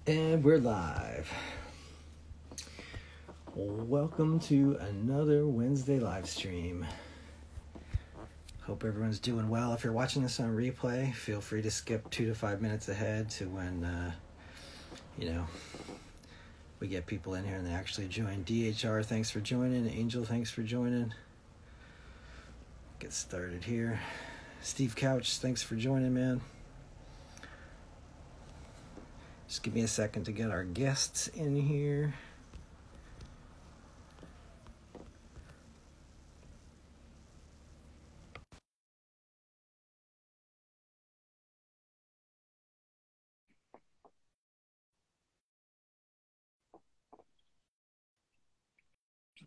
And we're live. Welcome to another Wednesday live stream. Hope everyone's doing well. If you're watching this on replay, feel free to skip 2 to 5 minutes ahead to when, we get people in here and they actually join. DHR, thanks for joining. Angel, thanks for joining. Get started here. Steve Couch, thanks for joining, man. Just give me a second to get our guests in here.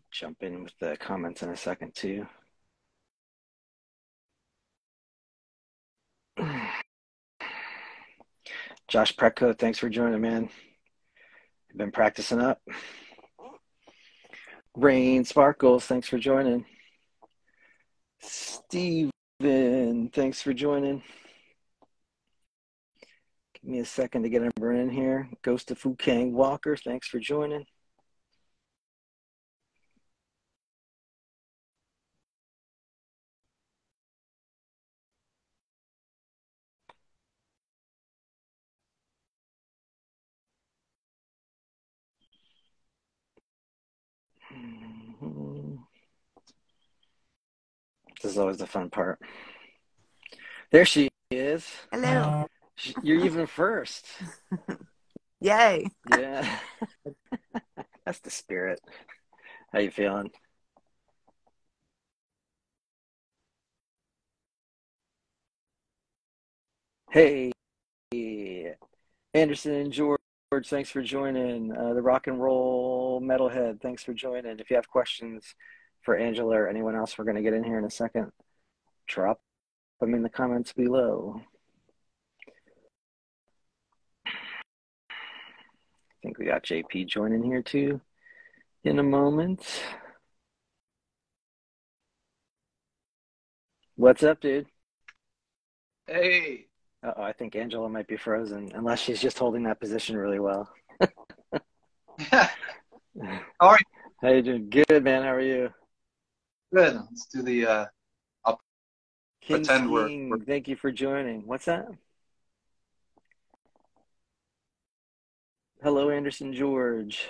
Jump in with the comments in a second, too. Josh Pretko, thanks for joining, man. You've been practicing up. Rain Sparkles, thanks for joining. Steven, thanks for joining. Give me a second to get everyone in here. Ghost of Fu Kang Walker, thanks for joining. This is always the fun part. There she is. Hello. You're even first. Yay. Yeah. That's the spirit. How you feeling? Hey, Anderson and George, thanks for joining. The Rock and Roll Metalhead, thanks for joining. If you have questions for Angela or anyone else, we're going to get in here in a second. Drop them in the comments below. I think we got JP joining here too in a moment. What's up, dude? Hey. Uh-oh, I think Angela might be frozen, unless she's just holding that position really well. How are you? How you doing? Good, man. How are you? Good. Let's do the I'll King pretend we're thank you for joining. What's that? Hello, Anderson George.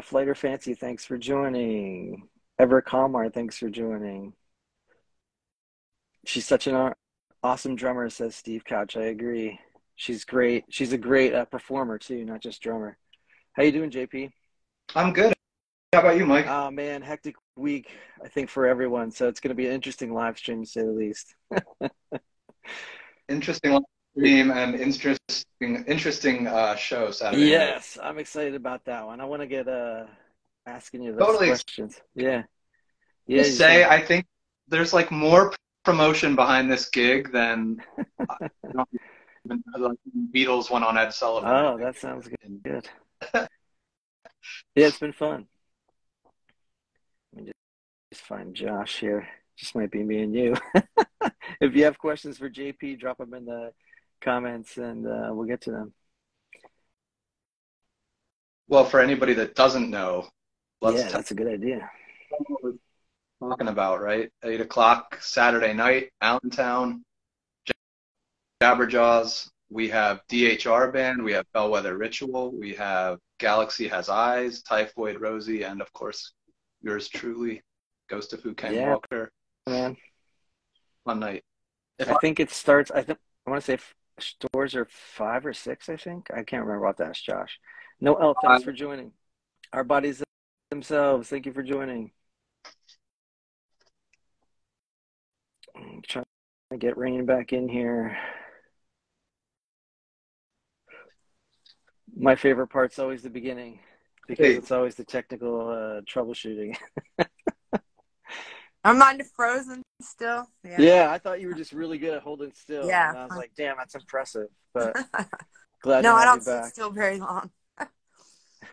Flighter Fancy, thanks for joining. Ever Kalmar, thanks for joining. She's such an awesome drummer, says Steve Couch. I agree. She's great. She's a great performer too, not just drummer. How you doing, JP? I'm good. How about you, Mike? Oh man, hectic week, I think, for everyone. So it's going to be an interesting live stream, to say the least. Interesting live stream and interesting show Saturday night. Yes, I'm excited about that one. I want to get asking you those questions. Yeah. Yeah. I think there's like more promotion behind this gig than like Beatles went on Ed Sullivan. Oh, that sounds good. Yeah, it's been fun. Let me just find Josh here. Just might be me and you. If you have questions for JP, drop them in the comments and we'll get to them. Well, for anybody that doesn't know, that's a good idea. What we're talking about, right? 8 o'clock Saturday night, Allentown, Jabberjaws. We have DHR Band, we have Bellwether Ritual, we have Galaxy Has Eyes, Typhoid Rosie, and of course, yours truly, Ghost of Fu Kang Walker. Man. Fun night. I think it starts, I want to say stores are 5 or 6, I think. I can't remember. I'll have to ask Josh. Noel, thanks for joining. Our Bodies Themselves, thank you for joining. I'm trying to get Rain back in here. My favorite part's always the beginning because it's always the technical troubleshooting. I'm on frozen still. Yeah, I thought you were just really good at holding still. Yeah. And I was like, damn, that's impressive. But glad no, to have I don't you back. sit still very long.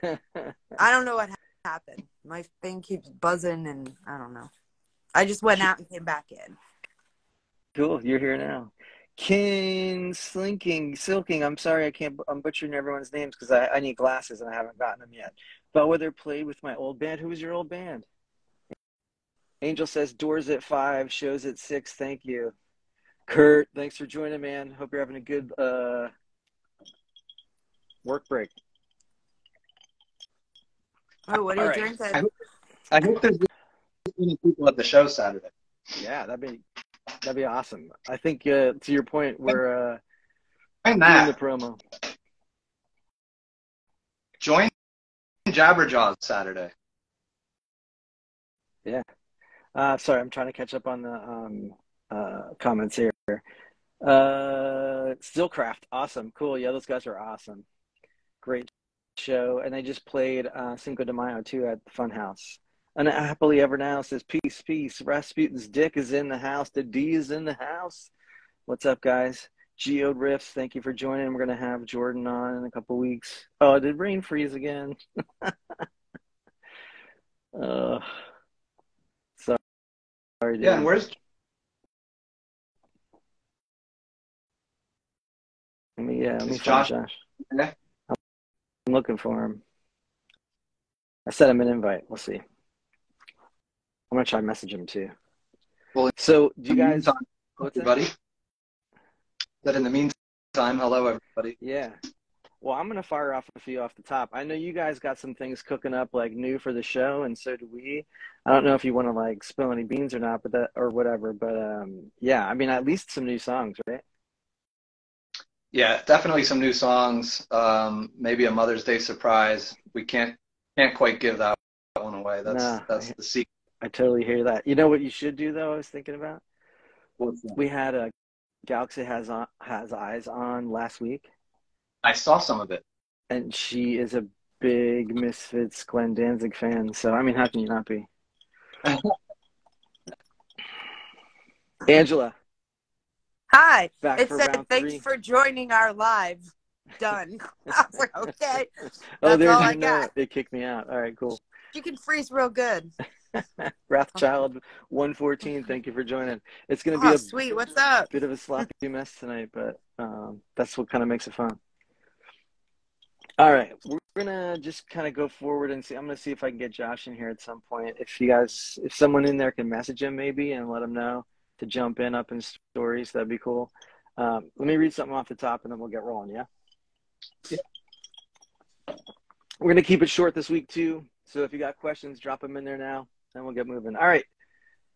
I don't know what happened. My thing keeps buzzing and I don't know. I just went out and came back in. Cool. You're here now. Silking. I'm sorry, I'm butchering everyone's names because I need glasses and I haven't gotten them yet. Bellwether played with my old band. Who was your old band? Angel says doors at 5, shows at 6. Thank you. Kurt, thanks for joining, man. Hope you're having a good work break. Oh, what are All you right. drinking? I hope there's many people at the show Saturday. Yeah, that'd be awesome. I think to your point, we're Join doing the that. promo. Join Jabberjaws Saturday. Yeah. Sorry, I'm trying to catch up on the comments here. Stillcraft, awesome, cool. Yeah, those guys are awesome. Great show, and they just played Cinco de Mayo too at the Funhouse. And happily ever now says peace, peace. Rasputin's dick is in the house. The D is in the house. What's up, guys? Geode Riffs, thank you for joining. We're gonna have Jordan on in a couple weeks. Oh, did rain freeze again? uh, sorry, dude. Yeah, and where's Let me find Josh? Josh. Yeah. I'm looking for him. I sent him an invite. We'll see. I'm gonna try and message him too. Well, so do you guys? What's everybody? That in the meantime, hello everybody. Yeah. Well, I'm gonna fire off a few off the top. I know you guys got some things cooking up like new for the show, and so do we. I don't know if you want to like spill any beans or not, but that or whatever. But yeah, I mean, at least some new songs, right? Yeah, definitely some new songs. Maybe a Mother's Day surprise. We can't quite give that one away. That's the secret. I totally hear that. You know what you should do though? I was thinking about. What's that? We had a Galaxy Has Eyes on last week. I saw some of it. And she is a big Misfits Glenn Danzig fan. So I mean, how can you not be? Angela. Hi. Back It for said, round thanks 3. for joining our live. Done. I was like, okay. Oh, That's there's all your I got. note. They kicked me out. All right, cool. You can freeze real good. Wrathchild 114, thank you for joining. It's going to be a sweet. What's up? bit of a sloppy mess tonight, but that's what kind of makes it fun. All right, we're going to just kind of go forward and see. I'm going to see if I can get Josh in here at some point. If someone in there can message him maybe and let him know to jump in up in stories, that'd be cool. Let me read something off the top and then we'll get rolling, yeah? Yeah. We're going to keep it short this week too. So if you got questions, drop them in there now and we'll get moving. All right.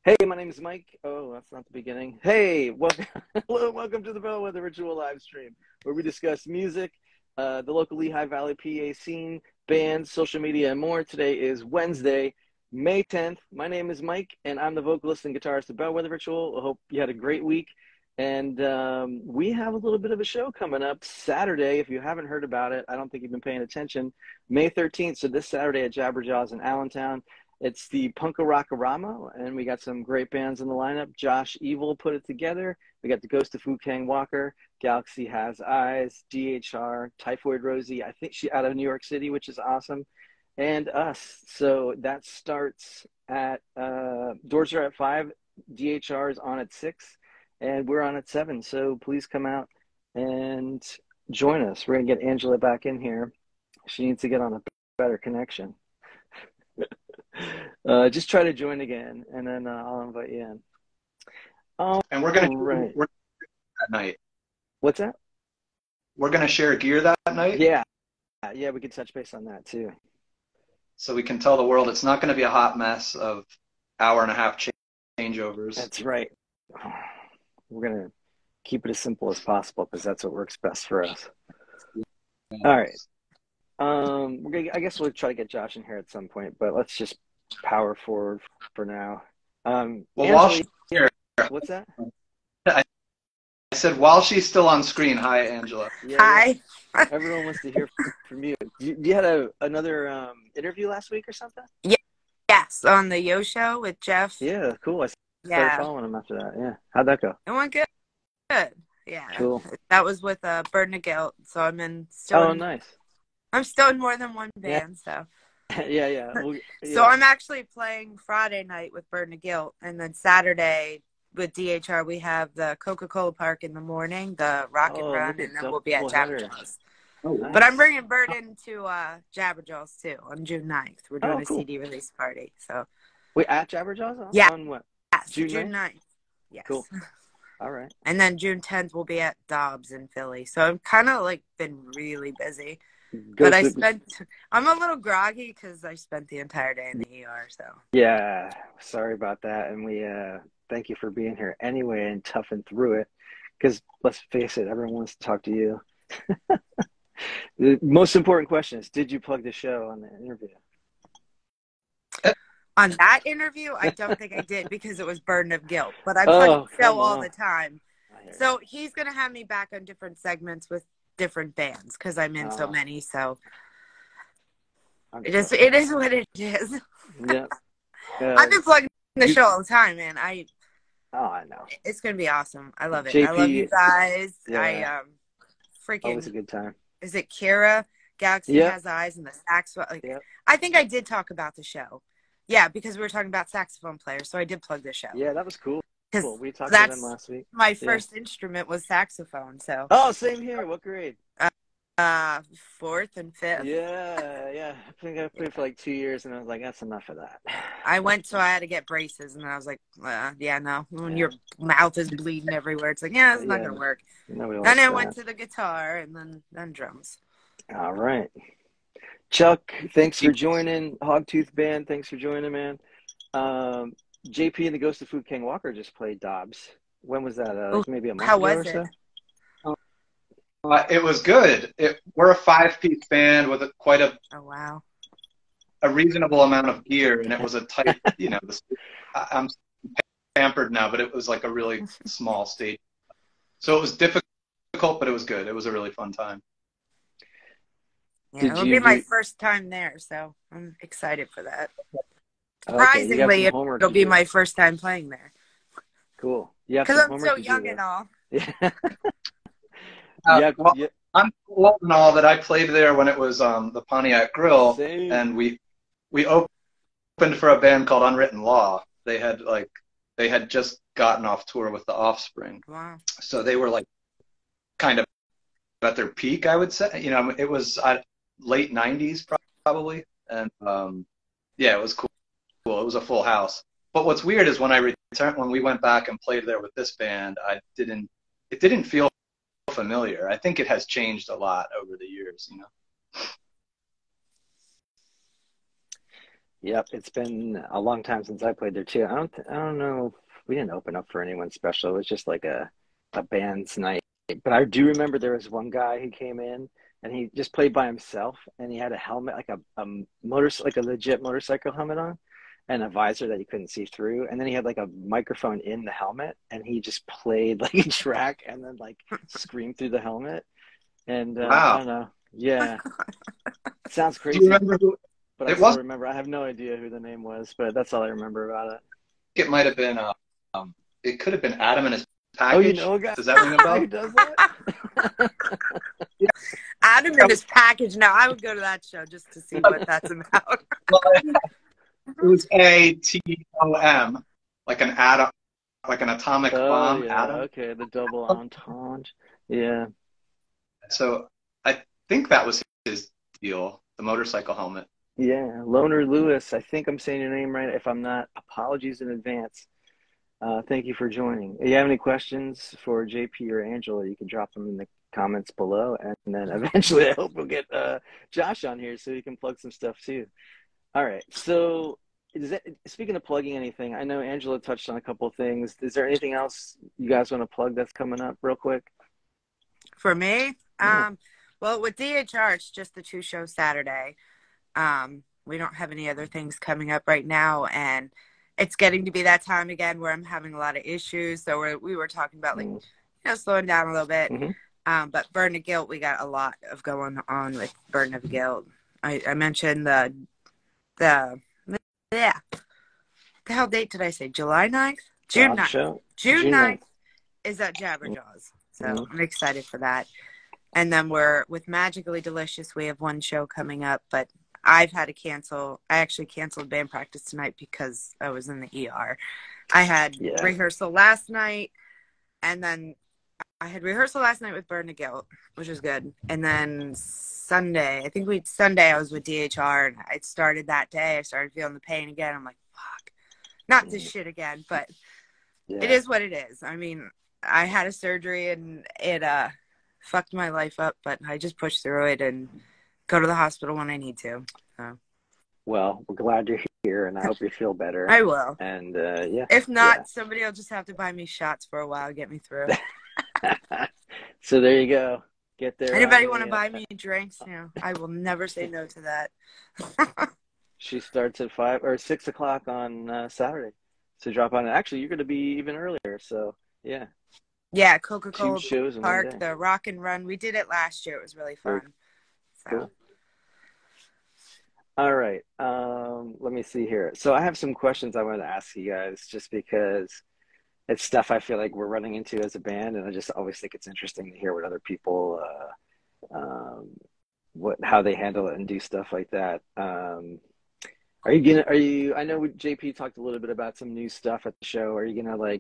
Hey, my name is Mike. Oh, that's not the beginning. Hey, welcome to the Bellwether Ritual live stream where we discuss music, the local Lehigh Valley, PA scene, bands, social media, and more. Today is Wednesday, May 10th. My name is Mike, and I'm the vocalist and guitarist of Bellwether Ritual. I hope you had a great week. And we have a little bit of a show coming up Saturday. If you haven't heard about it, I don't think you've been paying attention. May 13th, so this Saturday at Jabberjaws in Allentown. It's the Punka Rocka Rama, and we got some great bands in the lineup. Josh Evil put it together. We got the Ghost of Fu Kang Walker, Galaxy Has Eyes, DHR, Typhoid Rosie. I think she's out of New York City, which is awesome, and us. So that starts at doors are at 5. DHR is on at 6, and we're on at 7. So please come out and join us. We're gonna get Angela back in here. She needs to get on a better connection. Just try to join again, and then I'll invite you in. And we're gonna that night. What's that? We're gonna share gear that night. Yeah, we could touch base on that too. So we can tell the world it's not going to be a hot mess of hour-and-a-half changeovers. That's right. We're gonna keep it as simple as possible because that's what works best for us. All right. I guess we'll try to get Josh in here at some point, but let's just power forward for now. Well, while she's here, what's that? I said while she's still on screen. Hi, Angela. Yeah, Hi. yeah. Everyone wants to hear from you. You had another interview last week or something? Yeah. Yes, on the Yo Show with Jeff. Yeah, cool. I started following him after that. Yeah, how'd that go? It went good. Good. Yeah. Cool. That was with Burden of Guilt, so Nice. I'm still in more than one band, so. Yeah. Well, So I'm actually playing Friday night with Burden of Guilt, and then Saturday with DHR, we have the Coca-Cola Park in the morning, the Rock and Run, and then we'll be at Jabberjaws. Oh, nice. But I'm bringing Burden to Jabberjaws too on June 9th. We're doing a cool. CD release party. So wait, at Jabberjaws? Yeah. On what? yes, June June 9th? 9th. Yes. Cool. All right. And then June 10th we'll be at Dobbs in Philly. So I've kind of like been really busy. But I'm a little groggy because I spent the entire day in the ER. So Yeah, sorry about that. And we thank you for being here anyway and toughing through it. Because let's face it, everyone wants to talk to you. The most important question is, did you plug the show on the interview? on that interview, I don't think I did because it was Burden of Guilt. But I plug the show all the time. So he's going to have me back on different segments with different bands because I'm in so many. So it is what it is. Yeah. I've been plugging the show all the time, man. I know. It's going to be awesome. I love it. JP, I love you guys. Yeah. Freaking. Always a good time. Is it Kira? Galaxy Has Eyes and the saxophone. I think I did talk about the show. Yeah, because we were talking about saxophone players, so I did plug the show. Yeah, that was cool. We talked to them last week. My first instrument was saxophone. So. Oh, same here. What grade? 4th and 5th. Yeah. I think I played for like 2 years, and I was like, that's enough of that. I went, so I had to get braces, and I was like, no. When your mouth is bleeding everywhere, it's like, it's not going to work. And then I went to the guitar, and then drums. All right. Chuck, thanks for joining. Hogtooth Band, thanks for joining, man. JP and the Ghost of Food King Walker just played Dobbs. When was that? Like maybe a month ago or so? It was good. We're a 5-piece band with quite a reasonable amount of gear, and it was a tight, I'm pampered now, but it was like a really small stage. So it was difficult, but it was good. It was a really fun time. Yeah, it'll be my first time there, so I'm excited for that. Surprisingly, it'll be my first time playing there. Cool. Because I'm so young and all. I'm old and all that I played there when it was the Pontiac Grill, and we opened for a band called Unwritten Law. They had just gotten off tour with the Offspring. Wow. So they were like kind of at their peak, I would say. It was late 90s probably, and it was cool. It was a full house. But what's weird is when when we went back and played there with this band, it didn't feel familiar. I think it has changed a lot over the years, Yep, it's been a long time since I played there too. I don't know. We didn't open up for anyone special. It was just like a band's night. But I do remember there was one guy who came in and he just played by himself, and he had a helmet, like a legit motorcycle helmet on, and a visor that you couldn't see through. And then he had like a microphone in the helmet, and he just played like a track and then like screamed through the helmet. And wow. I don't know. Yeah. It sounds crazy. Do you remember who but I still remember. I have no idea who the name was, but that's all I remember about it. It might have been it could have been Adam and his package. Oh, you know a guy? Does that ring a bell? Who does that? Adam and his package. Now I would go to that show just to see what that's about. It was ATOM, like an atom, like an atomic bomb. Yeah, atom. Okay, the double entendre. Yeah. So I think that was his deal, the motorcycle helmet. Yeah, Loner Lewis. I think I'm saying your name right. If I'm not, apologies in advance. Thank you for joining. If you have any questions for JP or Angela, you can drop them in the comments below, and then eventually I hope we'll get Josh on here so he can plug some stuff too. All right. So speaking of plugging anything, I know Angela touched on a couple of things. Is there anything else you guys want to plug that's coming up real quick? For me? Well, with DHR, it's just the 2 shows Saturday. We don't have any other things coming up right now, and it's getting to be that time again where I'm having a lot of issues. So we were talking about slowing down a little bit. Mm-hmm. But Burden of Guilt, we got a lot of going on with Burden of Guilt. I mentioned the hell date did I say? July 9th? June 9th. June 9th is at Jabberjaws. So I'm excited for that. And then with Magically Delicious, we have one show coming up, but I've had to cancel. I actually canceled band practice tonight because I was in the ER. I had rehearsal last night, and then I had rehearsal last night with Burn to Guilt, which was good. And then Sunday, Sunday I was with DHR, and I started that day. I started feeling the pain again. I'm like, fuck, not this shit again, but it is what it is. I mean, I had a surgery and it fucked my life up, but I just push through it and go to the hospital when I need to. So. Well, we're glad you're here, and I hope you feel better. I will. And if not, somebody will just have to buy me shots for a while, get me through. So there you go. Get there. Anybody want to buy me drinks? You know, I will never say no to that. She starts at 5 or 6 o'clock on Saturday. So drop on. Actually, you're going to be even earlier. So yeah. Yeah, Coca-Cola Park, the Rock and Run. We did it last year. It was really fun. So. Cool. All right. Let me see here. So I have some questions I wanted to ask you guys, just because it's stuff I feel like we're running into as a band, and I just always think it's interesting to hear what other people, how they handle it and do stuff like that. I know JP talked a little bit about some new stuff at the show. Are you gonna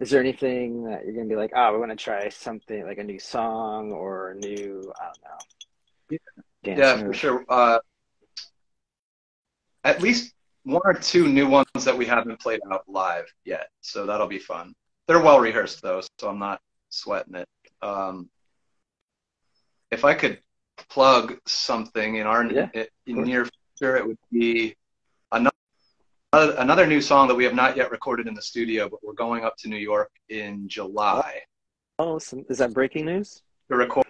is there anything that you're gonna be like, oh, we want to try something like a new song or a new, I don't know, dance move? For sure. At least one or two new ones that we haven't played out live yet, so that'll be fun. They're well rehearsed though, so I'm not sweating it. If I could plug something in our near future, it would be another new song that we have not yet recorded in the studio, but we're going up to New York in July. Oh, is that breaking news? To record.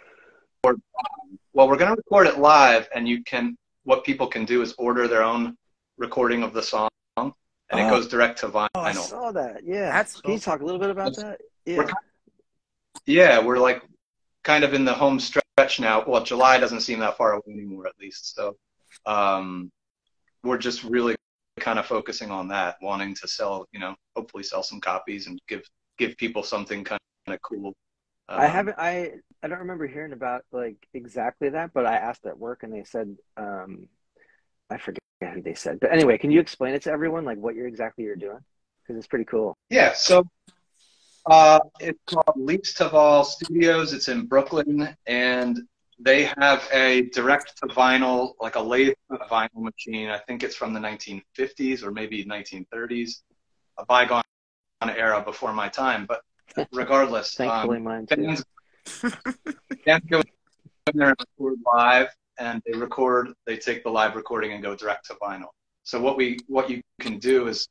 Well, we're going to record it live, and what people can do is order their own recording of the song, and it goes direct to vinyl. Oh, I saw that. Yeah. That's cool. Can you talk a little bit about that? We're like kind of in the home stretch now. Well, July doesn't seem that far away anymore, at least. So we're just really kind of focusing on that, wanting to sell, hopefully sell some copies and give people something kind of cool. I don't remember hearing about exactly that, but I asked at work and they said, I forget who they said, but anyway, can you explain it to everyone, what you're doing? Because it's pretty cool. Yeah. So it's called Leaps to Vol Studios. It's in Brooklyn, and they have a direct to vinyl, like a lathe vinyl machine. I think it's from the 1950s or maybe 1930s, a bygone era before my time. But regardless, thankfully mine too. Bands go in there and record live, and they take the live recording and go direct to vinyl. So what you can do is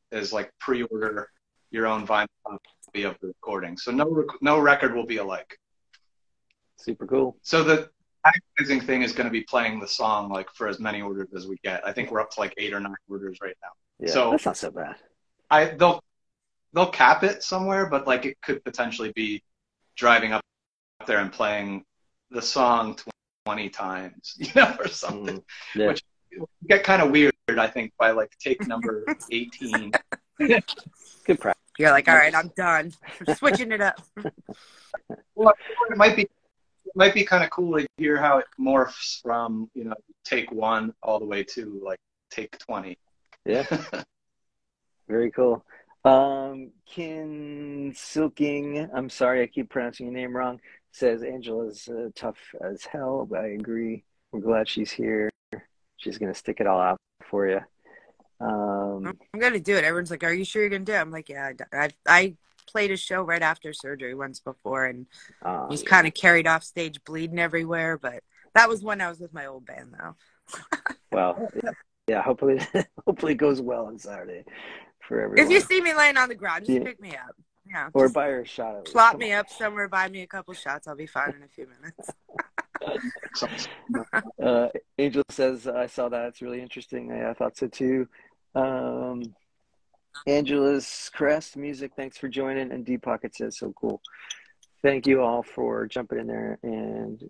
pre-order your own vinyl copy of the recording. So no record will be alike. Super cool. So the advertising thing is going to be playing the song for as many orders as we get. I think we're up to 8 or 9 orders right now. Yeah, so that's not so bad. They'll cap it somewhere, but it could potentially be driving up there and playing the song 20 times, or something. Which would get kind of weird, I think, by take number 18. Good practice. You're all right, I'm done. I'm switching it up. Well, it might be kind of cool to hear how it morphs from, take 1 all the way to take 20. Yeah. Very cool. Kin Silking, I'm sorry I keep pronouncing your name wrong, says Angela's tough as hell, but I agree. We're glad she's here. She's going to stick it all out for you. I'm going to do it. Everyone's like, are you sure you're going to do it? I'm like, yeah. I played a show right after surgery once before, and was kind of carried off stage bleeding everywhere, but that was when I was with my old band, though. Well, yeah, hopefully it goes well on Saturday for everyone. If you see me laying on the ground, just pick me up. Yeah, or buy her a shot. At plop me up somewhere, buy me a couple shots. I'll be fine in a few minutes. Angel says, I saw that. It's really interesting. I thought so too. Angela's Crest Music, thanks for joining. And Deep Pocket says, so cool. Thank you all for jumping in there and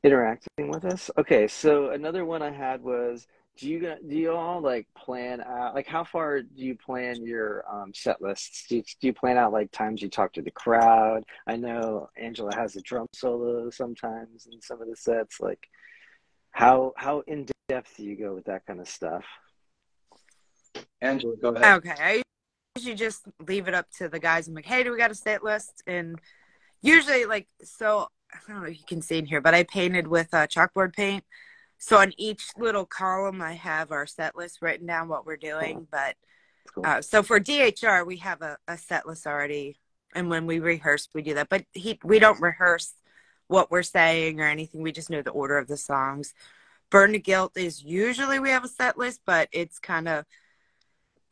interacting with us. Okay, so another one I had was, do you all plan out, how far do you plan your set lists? Do you plan out times you talk to the crowd? I know Angela has a drum solo sometimes in some of the sets. How in depth do you go with that kind of stuff? Angela, go ahead. Okay, I usually just leave it up to the guys. I'm like, hey, do we got a set list? And usually, like, so I don't know if you can see in here, but I painted with chalkboard paint. So on each little column, I have our set list written down, what we're doing. But Cool. so for DHR, we have a set list already. And when we rehearse, we do that. But we don't rehearse what we're saying or anything. We just know the order of the songs. Burn to Guilt is usually we have a set list, but it's kind of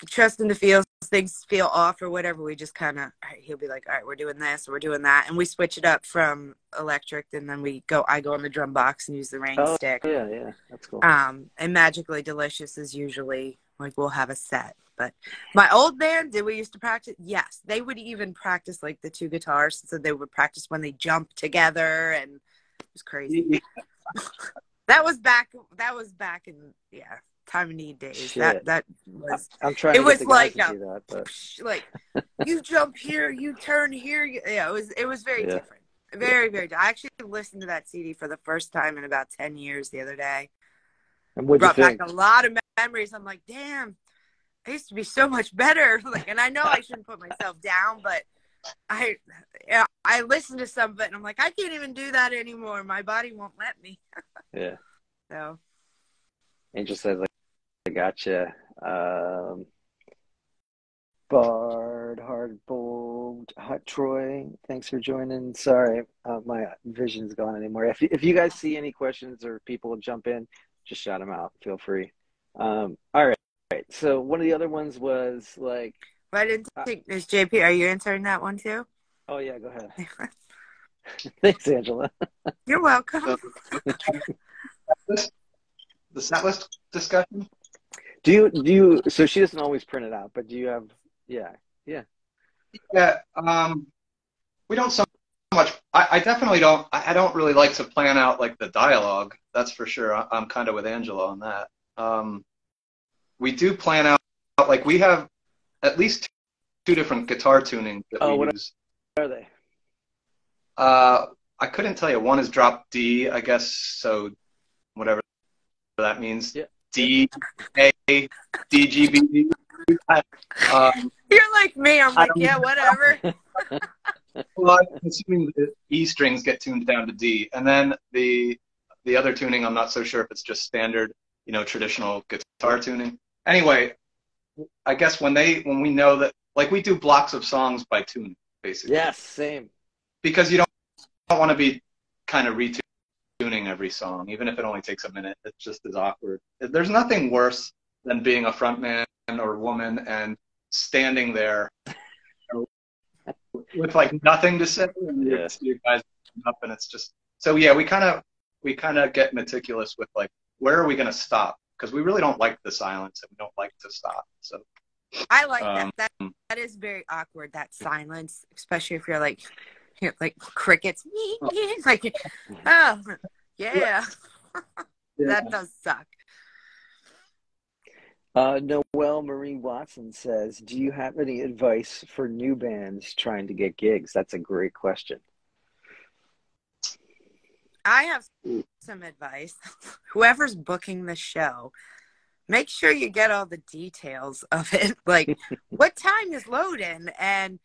trust in the feels. Things feel off or whatever. We just kind of, he'll be like, all right, we're doing this or we're doing that. And we switch it up from electric. And then I go on the drum box and use the rain stick. Yeah, that's cool. And Magically Delicious is usually like we'll have a set. But my old band, did we used to practice? Yes. They would even practice like the two guitars. So they would practice when they jump together, and it was crazy. That was back in, yeah, Time of Need days. Shit. That was, I'm trying it to was get the like guys to do that, but like you jump here, you turn here. Yeah, it was very different. Very, very different. I actually listened to that CD for the first time in about 10 years the other day. And what'd you think? Brought back a lot of memories. I'm like, damn, I used to be so much better. Like, and I know I shouldn't put myself down, but I listened to some of it and I'm like, I can't even do that anymore. My body won't let me. Yeah. So Angel says, like, I gotcha. Bard, Hardbold, Hot Troy, thanks for joining. Sorry, my vision's gone anymore. If you guys see any questions or people jump in, just shout them out. Feel free. All right. So one of the other ones was like, I didn't think there's JP. Are you answering that one too? Oh yeah, go ahead. Thanks, Angela. You're welcome. The set list discussion? Do you so she doesn't always print it out, but do you have yeah. We don't so much. I definitely don't. I don't really like to plan out like the dialogue. That's for sure. I'm kind of with Angela on that. We do plan out, like, we have at least two different guitar tunings that we use. What are they? I couldn't tell you. One is drop D, I guess. So whatever that means. Yeah. D A D G B D. You're like me. I'm like, yeah, whatever. Well, I'm assuming the E strings get tuned down to D, and then the other tuning, I'm not so sure if it's just standard, traditional guitar tuning. Anyway, I guess when we know that, like, we do blocks of songs by tuning, basically. Yes, same. Because you don't want to be kind of retuning every song, even if it only takes a minute. It's just as awkward. There's nothing worse than being a frontman or woman and standing there with like nothing to say, and you guys up, and it's just so. Yeah, we kind of get meticulous with, like, where are we going to stop, because we really don't like the silence and we don't like to stop. So I like that. That is very awkward, that silence, especially if you're like crickets. Like, oh yeah. That does suck. Noelle Marie Watson says, do you have any advice for new bands trying to get gigs? That's a great question. I have some advice. Whoever's booking the show, make sure you get all the details of it. Like, what time is load-in? And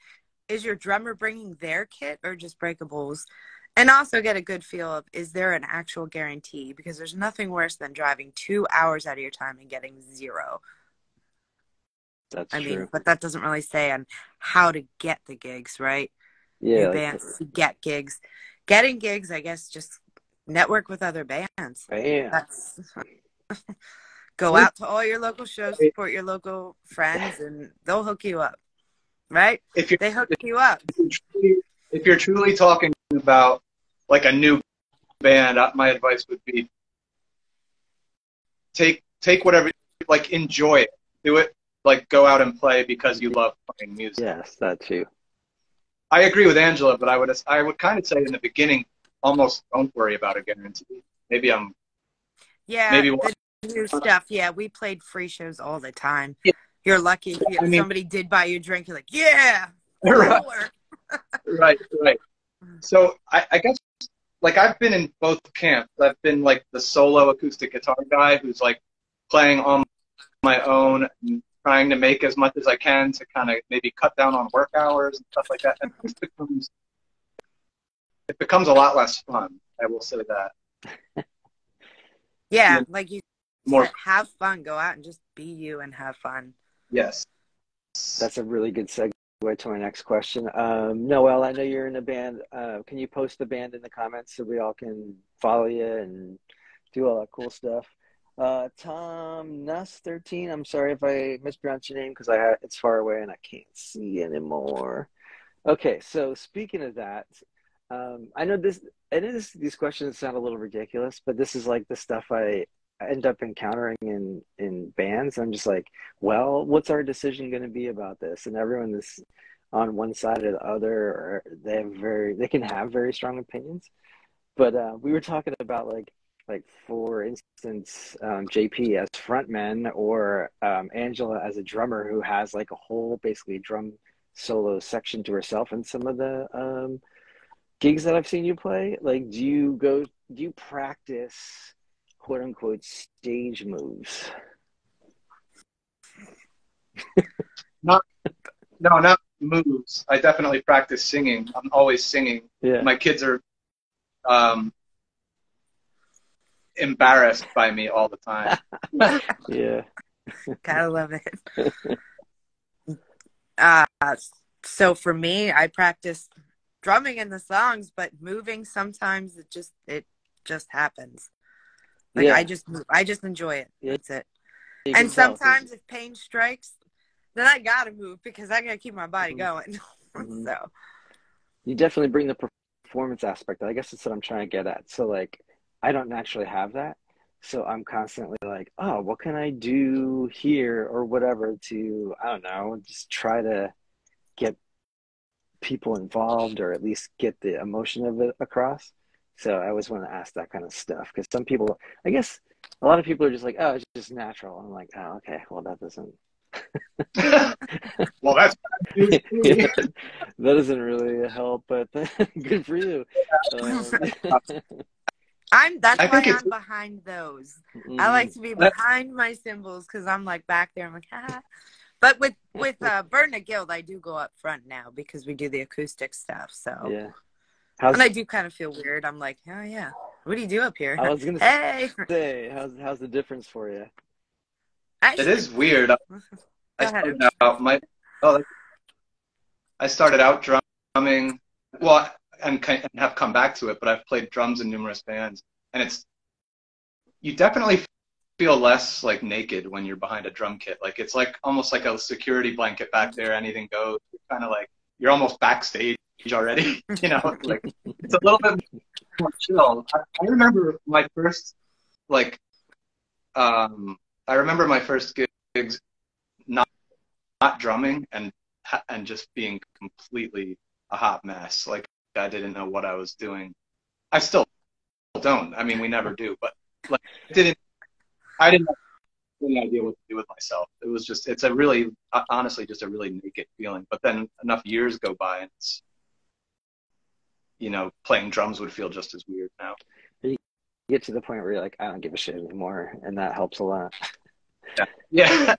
is your drummer bringing their kit or just breakables? And also get a good feel of, is there an actual guarantee? Because there's nothing worse than driving 2 hours out of your time and getting zero. That's true. Mean, but that doesn't really say on how to get the gigs, right? Yeah. New bands get gigs. Getting gigs, I guess, just network with other bands. Yeah. Go out to all your local shows, support your local friends, and they'll hook you up, right? They hook you up. If you're truly talking about, like, a new band, my advice would be take whatever, like, enjoy it. Do it, like, go out and play because you love playing music. Yes, that too. I agree with Angela, but I would kind of say in the beginning, almost don't worry about a guarantee. Maybe the new stuff. Yeah, we played free shows all the time. Yeah. You're lucky if somebody did buy you a drink. You're like, yeah, right. Right. So I guess like I've been in both camps. I've been like the solo acoustic guitar guy who's like playing on my own and trying to make as much as I can to kind of maybe cut down on work hours and stuff like that. And it becomes a lot less fun. I will say that. Yeah, like you More. said, have fun. Go out and just be you and have fun. Yes. That's a really good segue to my next question. Noelle, I know you're in a band. Can you post the band in the comments so we all can follow you and do all that cool stuff? Tom Nuss 13. I'm sorry if I mispronounced your name because it's far away and I can't see anymore. Okay, so speaking of that, I know these questions sound a little ridiculous, but this is like the stuff I end up encountering in bands. I'm just like, well, what's our decision going to be about this? And everyone is on one side or the other, or they can have very strong opinions. But we were talking about like for instance, JP as frontman or Angela as a drummer who has like a whole basically drum solo section to herself in some of the gigs that I've seen you play. Like, do you practice quote unquote stage moves? No, not moves. I definitely practice singing. I'm always singing. Yeah. My kids are embarrassed by me all the time. Yeah. Gotta love it. So for me, I practice drumming in the songs, but moving sometimes it just happens. Like Yeah. I just enjoy it. Yeah. That's it. You And can tell, sometimes if pain strikes, then I gotta move because I gotta keep my body going. Mhm. So you definitely bring the performance aspect. I guess that's what I'm trying to get at. So like, I don't naturally have that. So I'm constantly like, oh, what can I do here or whatever to, I don't know, just try to get people involved or at least get the emotion of it across. So I always want to ask that kind of stuff because some people, I guess a lot of people are just like, oh, it's just natural. I'm like, oh, okay, well, that doesn't. Well, that's Yeah, that doesn't really help, but good for you. that's I why think it's I'm behind those. I like to be behind my cymbals because I'm like back there. I'm like, ah. But with Burn a Guild, I do go up front now because we do the acoustic stuff. So yeah. And I do kind of feel weird. I'm like, oh yeah, what do you do up here? I was gonna Hey, say, how's the difference for you? it is weird. I started out drumming, well, and have come back to it, but I've played drums in numerous bands, and you definitely feel less like naked when you're behind a drum kit. Like it's like almost like a security blanket back there. Anything goes. You're kind of like you're almost backstage already. You know, like it's a little bit more chill. I remember my first gigs not drumming and just being completely a hot mess. Like I didn't know what I was doing. I still don't. I mean, we never do. But like, I didn't have any idea what to do with myself. It was just, it's a really, honestly, just a really naked feeling. But then enough years go by, and it's, playing drums would feel just as weird now. You get to the point where you're like, I don't give a shit anymore, and that helps a lot. Yeah.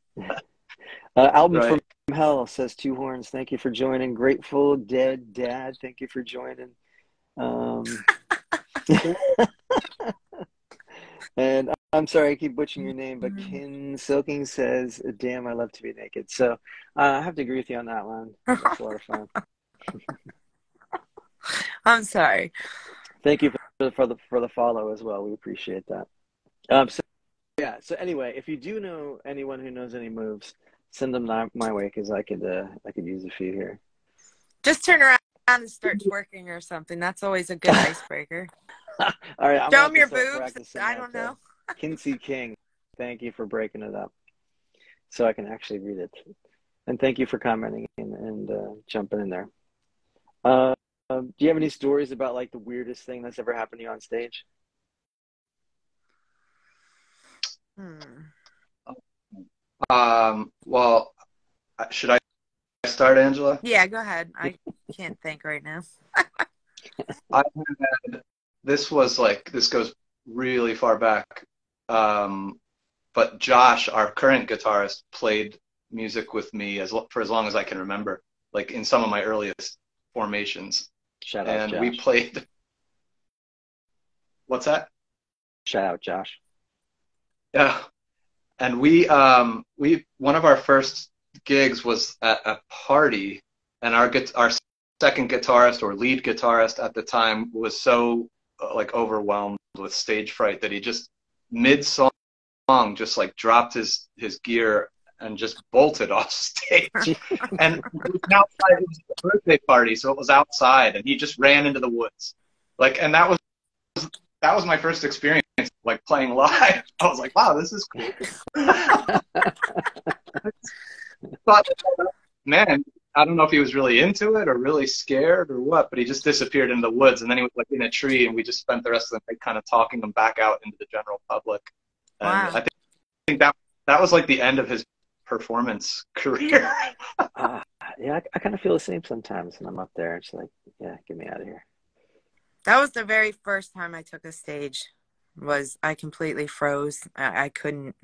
Album Right. from Hell says Two Horns. Thank you for joining. Grateful Dead Dad. Thank you for joining. And I'm sorry I keep butchering your name, but Kin Silking says, "Damn, I love to be naked." So I have to agree with you on that one. That's a lot of fun. I'm sorry. Thank you for the follow as well. We appreciate that. So anyway, if you do know anyone who knows any moves, send them my way because I could use a few here. Just turn around and start twerking or something. That's always a good icebreaker. All right, show them your boobs. I don't know. Kinsey King, thank you for breaking it up so I can actually read it, and thank you for commenting and jumping in there. Do you have any stories about like the weirdest thing that's ever happened to you on stage? Well, should I start, Angela? Yeah, go ahead. I can't think right now. I had this goes really far back. But Josh, our current guitarist, played music with me for as long as I can remember, like in some of my earliest formations. Shout out, Josh. We played. What's that? Shout out, Josh. Yeah. And we one of our first gigs was at a party, and our second guitarist or lead guitarist at the time was so like overwhelmed with stage fright that he just mid-song just like dropped his gear and just bolted off stage. And it was a birthday party, so it was outside, and he just ran into the woods. Like, and that was my first experience like playing live. I was like, wow, this is cool. But, man, I don't know if he was really into it or really scared or what, but he just disappeared in the woods, and then he was like in a tree, and we just spent the rest of the night kind of talking him back out into the general public. And wow. I think that was like the end of his performance career. Yeah, I kind of feel the same sometimes when I'm up there. It's like, yeah, get me out of here. That was the very first time I took a stage. I completely froze. I couldn't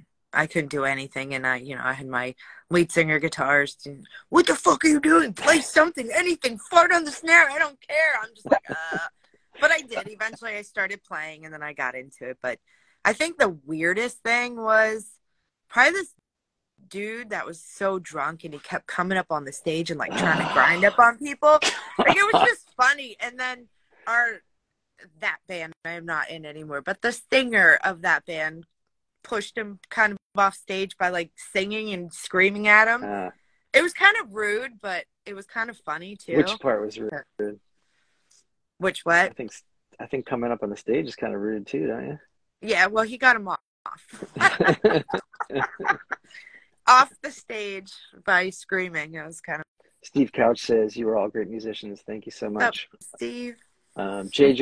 do anything, and I had my lead singer guitarist. And, what the fuck are you doing? Play something, anything, fart on the snare. I don't care. I'm just like, But I did. Eventually, I started playing, and then I got into it. But I think the weirdest thing was probably this dude that was so drunk, and he kept coming up on the stage and like trying to grind up on people. Like, it was just funny. And then that band I am not in anymore, but the singer of that band pushed him kind of off stage by like singing and screaming at him. It was kind of rude, but it was kind of funny too. Which part was rude? Which what? I think coming up on the stage is kind of rude too, don't you? Yeah, well, he got him off. Off the stage by screaming. It was kind of. Steve Couch says you were all great musicians. Thank you so much. Oh, Steve. J.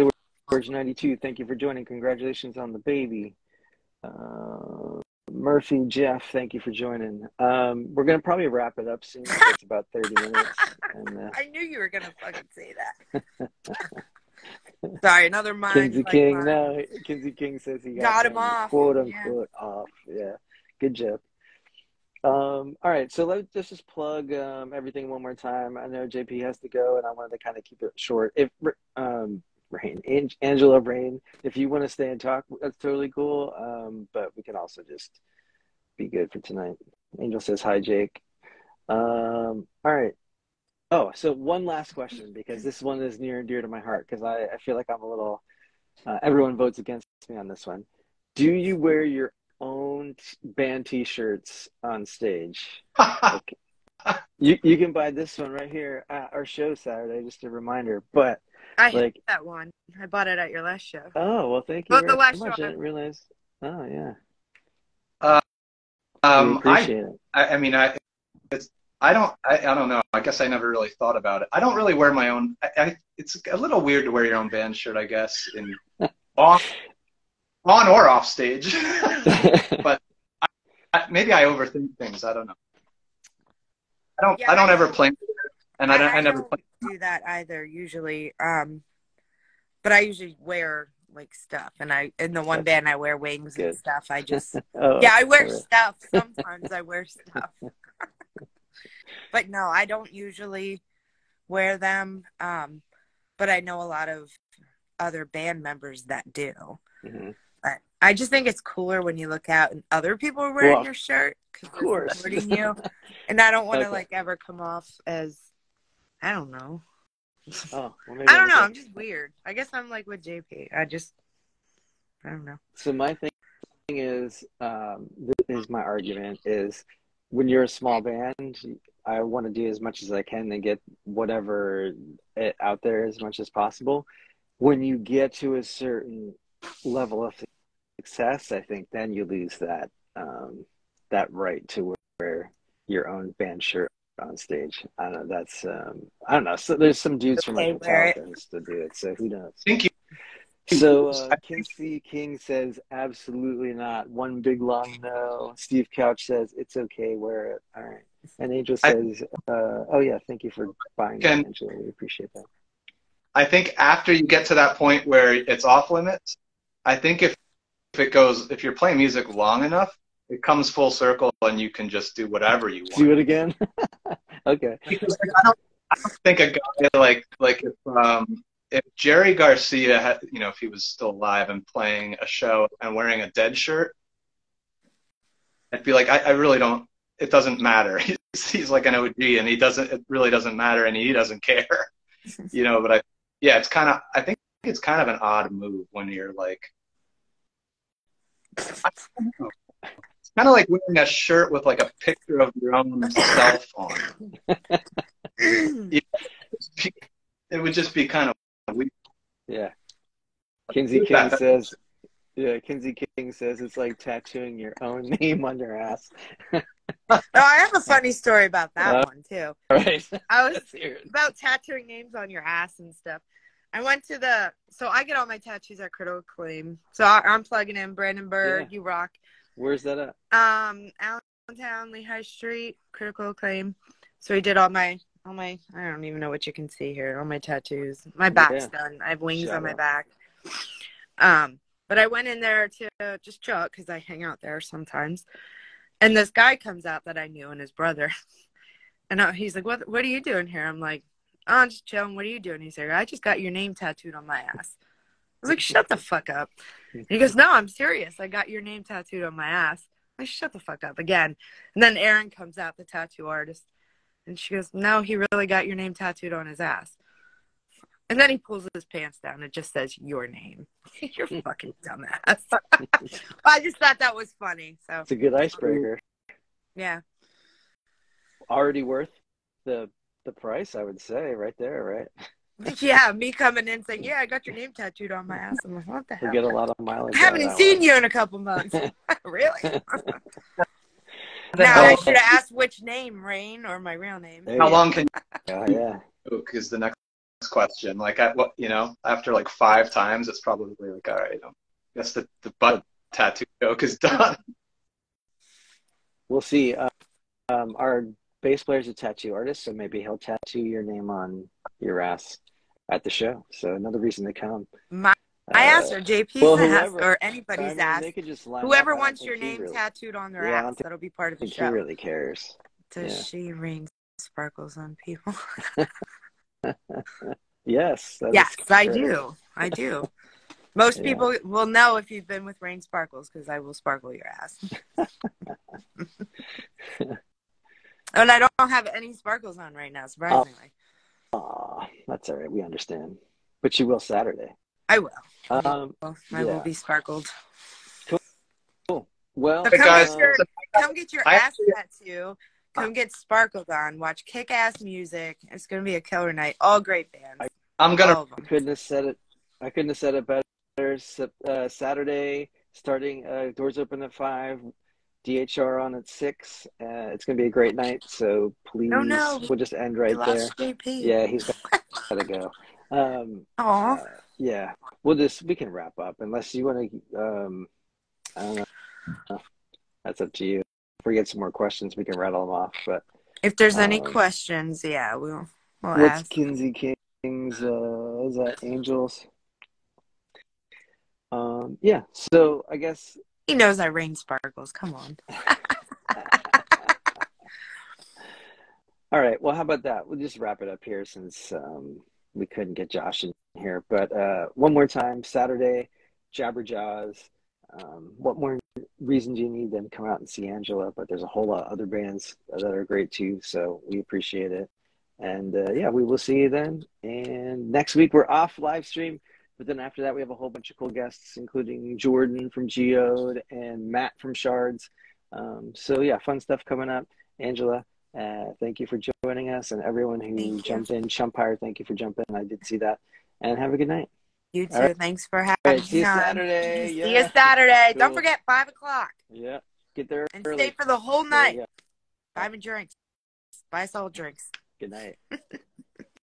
George 92, thank you for joining. Congratulations on the baby. Murphy Jeff, thank you for joining. We're gonna probably wrap it up soon. It's about 30 minutes. And, I knew you were gonna fucking say that. Sorry, another mind. Kinsey King, no. Kinsey King says he got him off, quote unquote off. Yeah, good job. All right, so let's just plug everything one more time. I know JP has to go, and I wanted to kind of keep it short. If Angela Rain, if you want to stay and talk, that's totally cool. But we can also just be good for tonight. Angel says hi, Jake. All right. Oh, so one last question, because this one is near and dear to my heart, because I feel like I'm a little. Everyone votes against me on this one. Do you wear your own band T-shirts on stage? Okay. You can buy this one right here at our show Saturday, just a reminder. But I hate that one. I bought it at your last show. Oh, well, thank you very much. I didn't realize. Oh, yeah. We appreciate it. I mean, I don't know. I guess I never really thought about it. I don't really wear my own. It's a little weird to wear your own band shirt, I guess, on or off stage. But maybe I overthink things. I don't know. I don't ever play, and I never play. Do that either usually. But I usually wear like stuff, and in the one band I wear wings and stuff. I just I wear stuff. Sometimes I wear stuff. But no, I don't usually wear them. But I know a lot of other band members that do. Mm-hmm. But I just think it's cooler when you look out and other people are wearing your shirt because they're supporting you. And I don't want to like ever come off as, I don't know. Oh, well, I don't know. I'm just weird. I guess I'm like with JP. I don't know. So my thing is, this is my argument is, when you're a small band, I want to do as much as I can and get whatever out there as much as possible. When you get to a certain level of success, I think then you lose that right to wear your own band shirt on stage. I don't know. That's I don't know. So there's some dudes from like Metallica to do it. So who knows? Thank you. So Kinsey King says absolutely not. One big long no. Steve Couch says it's okay, wear it. All right. And Angel says, oh yeah, thank you for buying it, Angela. We appreciate that. I think after you get to that point where it's off limits, I think if you're playing music long enough, it comes full circle and you can just do whatever you want. Do it again. Okay. Because like, I don't think a guy like if Jerry Garcia had, you know, if he was still alive and playing a show and wearing a Dead shirt, I'd be like, I really don't. It doesn't matter. He's like an OG, and it really doesn't matter, and he doesn't care, you know. But it's kind of. I think it's kind of an odd move when you're like. I don't know. It's kind of like wearing a shirt with like a picture of your own self on. It would just be kind of weird. Yeah. Kinsey King says. Yeah, Kinsey King says it's like tattooing your own name on your ass. Oh, I have a funny story about that one too. All right. I was about tattooing names on your ass and stuff. I went to so I get all my tattoos at Critical Acclaim. So I'm plugging in Brandon Bird, You Rock. Where's that at? Allentown, Lehigh Street, Critical Acclaim. So he did all my, I don't even know what you can see here, all my tattoos. My back's done. I have wings on my back. But I went in there to just chill because I hang out there sometimes. And this guy comes out that I knew and his brother. And he's like, what are you doing here? I'm like, oh, I'm just chilling. What are you doing? He's like, I just got your name tattooed on my ass. I was like, shut the fuck up. And he goes, no, I'm serious. I got your name tattooed on my ass. I shut the fuck up again. And then Erin comes out, the tattoo artist. And she goes, no, he really got your name tattooed on his ass. And then he pulls his pants down and it just says your name. You're fucking dumbass. I just thought that was funny. So it's a good icebreaker. Yeah. Already worth the price, I would say, right there, right? Yeah, me coming in saying, yeah, I got your name tattooed on my ass. I'm like, what the hell? We get a lot of mileage. I haven't even seen you in a couple months. Really? Now I should have asked which name, Rain, or my real name. How long can yeah. Is the next question. Like, after like 5 times, it's probably like, all right, I guess the butt tattoo joke is done. We'll see. Our bass player's a tattoo artist, so maybe he'll tattoo your name on your ass at the show. So another reason to come. My ass or JP's ass or anybody's ass. They could just whoever wants your name tattooed on their ass, that'll be part of the show. He really cares. Does she ring sparkles on people? Yes. Yes, I do. I do. Most people will know if you've been with Rain Sparkles because I will sparkle your ass. And I don't have any sparkles on right now, surprisingly. That's all right. We understand. But you will Saturday. I will. I will be sparkled. Cool. Well, so come get your ass tattoo. Come get sparkled on. Watch kick-ass music. It's going to be a killer night. All great bands. I couldn't have said it better. Saturday, starting doors open at 5. DHR on at 6. It's going to be a great night. So please, we'll just end right there. JP. Yeah, he's got to go. Yeah, we can wrap up unless you want to. I don't know. That's up to you. If we get some more questions, we can rattle them off. But if there's any questions, we'll what's ask. Kinsey King's? Is that Angels? Yeah. So I guess he knows I rain sparkles. Come on. All right. Well, how about that? We'll just wrap it up here since we couldn't get Josh in here. But one more time, Saturday, Jabberjaws. What more reason do you need than come out and see Angela? But there's a whole lot of other bands that are great too, so we appreciate it. And we will see you then. And next week we're off live stream, but then after that we have a whole bunch of cool guests, including Jordan from Geode and Matt from Shards. Fun stuff coming up. Angela, thank you for joining us, and everyone who jumped in. Chumpire, thank you for jumping. I did see that. And have a good night. You too. Right. Thanks for having me. See you Saturday. See you Saturday. Cool. Don't forget 5 o'clock. Yeah. Get there and early. Stay for the whole night. Buy me drinks. Buy us all drinks. Good night.